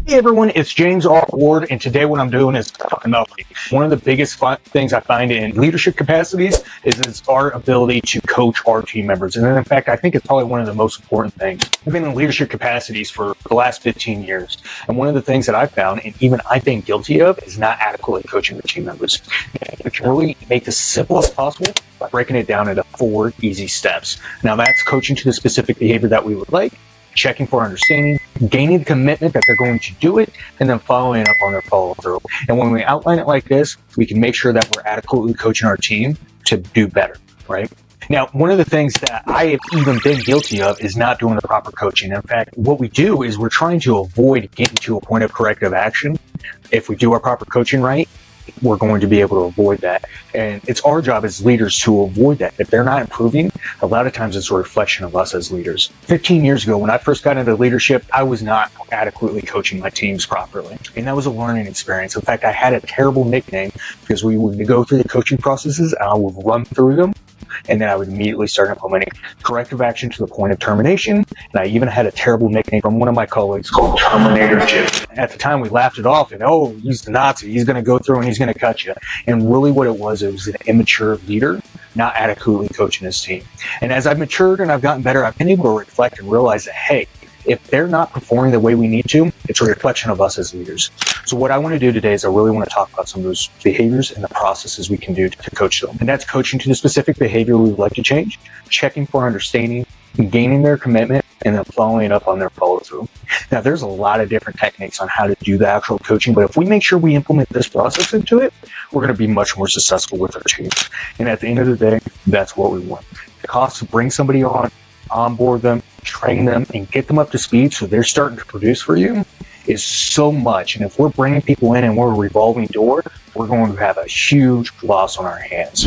Hey everyone, it's James R. Ward, and today what I'm doing is talking about one of the biggest things I find in leadership capacities is our ability to coach our team members. And in fact, I think it's probably one of the most important things. I've been in leadership capacities for the last 15 years, and one of the things that I've found, and even I've been guilty of, is not adequately coaching the team members. I can really make this simple as possible by breaking it down into 4 easy steps. Now that's coaching to the specific behavior that we would like, checking for understanding, gaining the commitment that they're going to do it, and then following up on their follow-through. And when we outline it like this, we can make sure that we're adequately coaching our team to do better, right? Now, one of the things that I have even been guilty of is not doing the proper coaching. In fact, what we do is we're trying to avoid getting to a point of corrective action. If we do our proper coaching right, we're going to be able to avoid that. And it's our job as leaders to avoid that. If they're not improving, a lot of times it's a reflection of us as leaders. 15 years ago, when I first got into leadership, I was not adequately coaching my teams properly. And that was a learning experience. In fact, I had a terrible nickname because we would go through the coaching processes and I would run through them. And then I would immediately start implementing corrective action to the point of termination. And I even had a terrible nickname from one of my colleagues called Terminator Jim. At the time, we laughed it off and, oh, he's the Nazi. He's going to go through and he's going to cut you. And really what it was an immature leader not adequately coaching his team. And as I've matured and I've gotten better, I've been able to reflect and realize that, hey, if they're not performing the way we need to, it's a reflection of us as leaders. So what I want to do today is I really want to talk about some of those behaviors and the processes we can do to coach them. And that's coaching to the specific behavior we would like to change, checking for understanding, gaining their commitment, and then following up on their follow-through. Now, there's a lot of different techniques on how to do the actual coaching, but if we make sure we implement this process into it, we're going to be much more successful with our teams. And at the end of the day, that's what we want. The cost to bring somebody on, onboard them, train them, and get them up to speed so they're starting to produce for you is so much. And if we're bringing people in and we're a revolving door, we're going to have a huge loss on our hands.